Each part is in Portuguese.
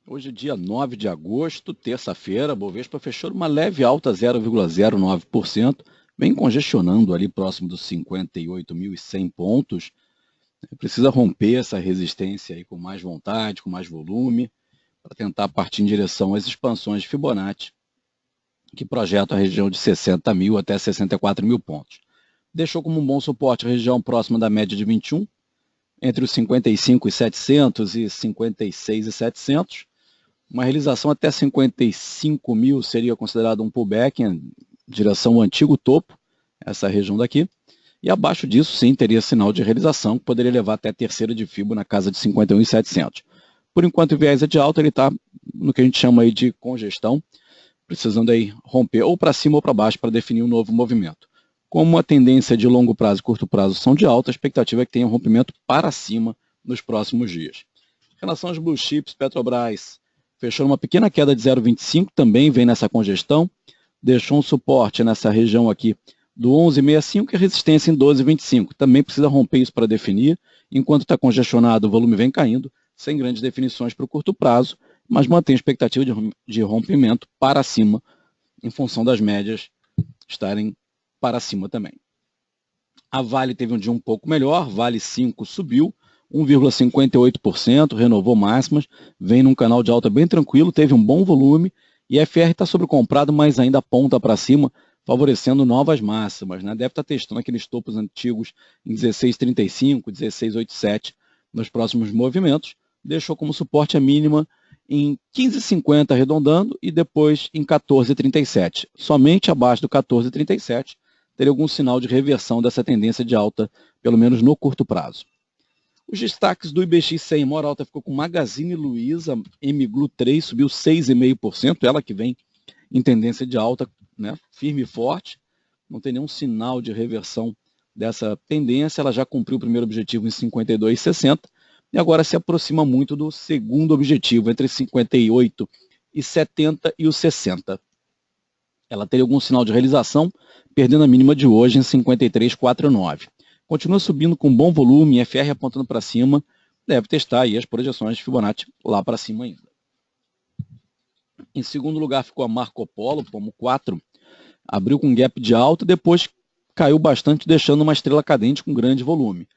Hoje é dia 9 de agosto, terça-feira, a Bovespa fechou uma leve alta 0,09%, bem congestionando ali próximo dos 58.100 pontos. Precisa romper essa resistência aí com mais vontade, com mais volume, para tentar partir em direção às expansões de Fibonacci, que projetam a região de 60 mil até 64 mil pontos. Deixou como um bom suporte a região próxima da média de 21, entre os 55.700 e 56.700. Uma realização até 55 mil seria considerado um pullback em direção ao antigo topo, essa região daqui. E abaixo disso, sim, teria sinal de realização, que poderia levar até a terceira de Fibo na casa de 51.700. Por enquanto, o viés é de alta, ele está no que a gente chama aí de congestão, precisando aí romper ou para cima ou para baixo para definir um novo movimento. Como a tendência de longo prazo e curto prazo são de alta, a expectativa é que tenha um rompimento para cima nos próximos dias. Em relação aos blue chips, Petrobras fechou uma pequena queda de 0,25, também vem nessa congestão, deixou um suporte nessa região aqui do 11,65 e resistência em 12,25. Também precisa romper isso para definir. Enquanto está congestionado, o volume vem caindo, sem grandes definições para o curto prazo, mas mantém a expectativa de rompimento para cima, em função das médias estarem para cima também. A Vale teve um dia um pouco melhor, Vale 5 subiu, 1,58%, renovou máximas, vem num canal de alta bem tranquilo, teve um bom volume, e a FR está sobrecomprado, mas ainda aponta para cima, favorecendo novas máximas, né? Deve estar testando aqueles topos antigos em 16,35, 16,87 nos próximos movimentos, deixou como suporte a mínima em 15,50 arredondando e depois em 14,37. Somente abaixo do 14,37 teria algum sinal de reversão dessa tendência de alta, pelo menos no curto prazo. Os destaques do IBX100, maior alta ficou com Magazine Luiza, MGLU 3, subiu 6,5%, ela que vem em tendência de alta, né, firme e forte, não tem nenhum sinal de reversão dessa tendência, ela já cumpriu o primeiro objetivo em 52,60 e agora se aproxima muito do segundo objetivo, entre 58,70 e os 60. Ela teria algum sinal de realização, perdendo a mínima de hoje em 53,49. Continua subindo com bom volume, FR apontando para cima, deve testar aí as projeções de Fibonacci lá para cima ainda. Em segundo lugar ficou a Marco Polo, Pomo 4, abriu com gap de alta, depois caiu bastante, deixando uma estrela cadente com grande volume.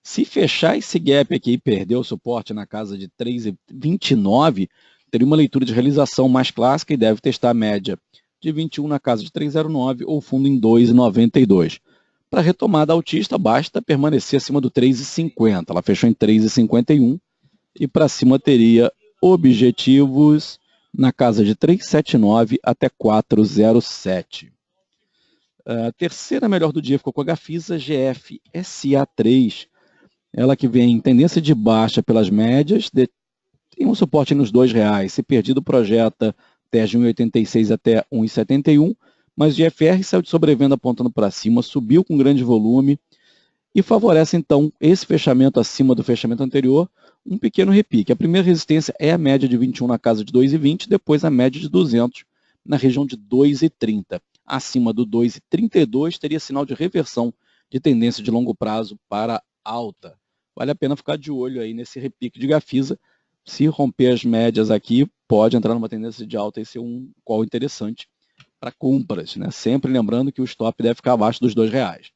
Se fechar esse gap aqui e perder o suporte na casa de 3,29, teria uma leitura de realização mais clássica e deve testar a média de 21 na casa de 3,09 ou fundo em 2,92. Para retomada altista, basta permanecer acima do 3,50. Ela fechou em 3,51 e para cima teria objetivos na casa de 3,79 até 4,07. A terceira melhor do dia ficou com a Gafisa GF SA3. Ela que vem em tendência de baixa pelas médias, tem um suporte nos R$2. Se perdido, projeta TES de 1,86 até 1,71. Mas o GFR saiu de sobrevenda apontando para cima, subiu com grande volume e favorece, então, esse fechamento acima do fechamento anterior, um pequeno repique. A primeira resistência é a média de 21 na casa de 2,20, depois a média de 200 na região de 2,30. Acima do 2,32 teria sinal de reversão de tendência de longo prazo para alta. Vale a pena ficar de olho aí nesse repique de Gafisa. Se romper as médias aqui, pode entrar numa tendência de alta e ser um call interessante para compras, né? Sempre lembrando que o stop deve ficar abaixo dos R$2.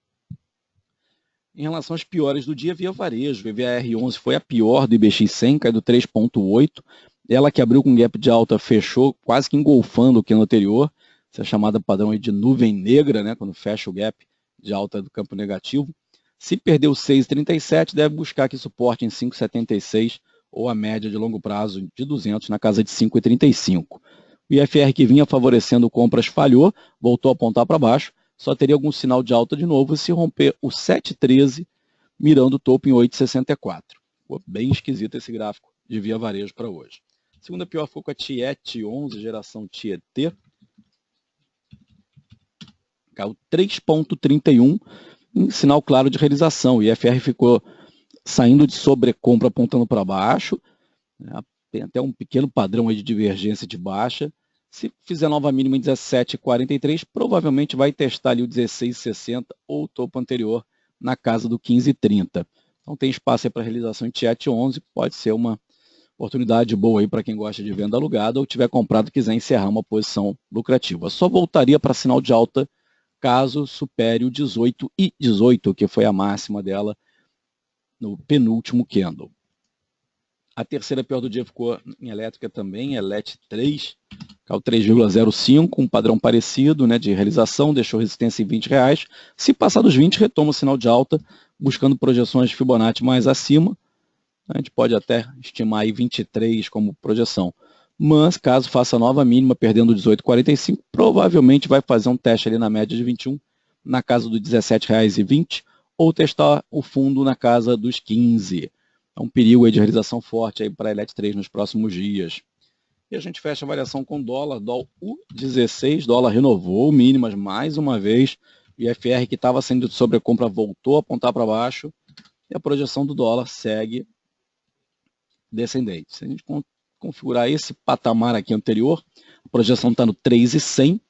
Em relação às piores do dia, Via Varejo, VVAR11 foi a pior do IBX100, caiu do 3,8. Ela que abriu com gap de alta, fechou quase que engolfando o que no anterior. Essa é a chamada padrão aí de nuvem negra, né? Quando fecha o gap de alta do campo negativo. Se perdeu 6,37, deve buscar aqui suporte em 5,76 ou a média de longo prazo de 200 na casa de 5,35. O IFR que vinha favorecendo compras falhou, voltou a apontar para baixo, só teria algum sinal de alta de novo se romper o 7,13, mirando o topo em 8,64. Bem esquisito esse gráfico de Via Varejo para hoje. A segunda pior ficou com a Tiet 11, geração Tietê. Caiu 3,31, em sinal claro de realização. O IFR ficou saindo de sobrecompra apontando para baixo, né? Tem até um pequeno padrão aí de divergência de baixa. Se fizer nova mínima em 17,43, provavelmente vai testar ali o 16,60 ou o topo anterior na casa do 15,30. Então tem espaço aí para realização em Tiet 11, pode ser uma Oportunidade boa aí para quem gosta de venda alugada ou tiver comprado e quiser encerrar uma posição lucrativa. Só voltaria para sinal de alta caso supere o 18,18, que foi a máxima dela no penúltimo candle. A terceira pior do dia ficou em elétrica também, ELET 3, caiu 3,05, um padrão parecido, né, de realização, deixou resistência em R$20. Se passar dos 20, retoma o sinal de alta, buscando projeções de Fibonacci mais acima. A gente pode até estimar aí 23 como projeção. Mas, caso faça nova mínima, perdendo 18,45, provavelmente vai fazer um teste ali na média de 21, na casa dos R$17,20, ou testar o fundo na casa dos 15. É um perigo aí de realização forte para a ELET 3 nos próximos dias. E a gente fecha a variação com dólar U16, dólar renovou mínimas mais uma vez, o IFR que estava sendo de sobrecompra voltou a apontar para baixo, e a projeção do dólar segue descendente. Se a gente configurar esse patamar aqui anterior, a projeção está no 3,100,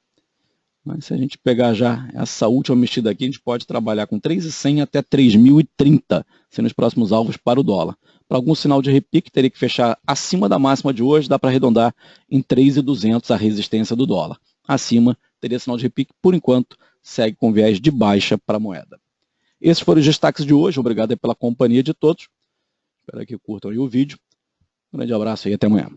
mas se a gente pegar já essa última mexida aqui, a gente pode trabalhar com 3,100 até 3.030, sendo os próximos alvos para o dólar. Para algum sinal de repique, teria que fechar acima da máxima de hoje, dá para arredondar em 3.200 a resistência do dólar. Acima, teria sinal de repique, por enquanto, segue com viés de baixa para a moeda. Esses foram os destaques de hoje, obrigado pela companhia de todos. Espero que curtam aí o vídeo. Um grande abraço e até amanhã.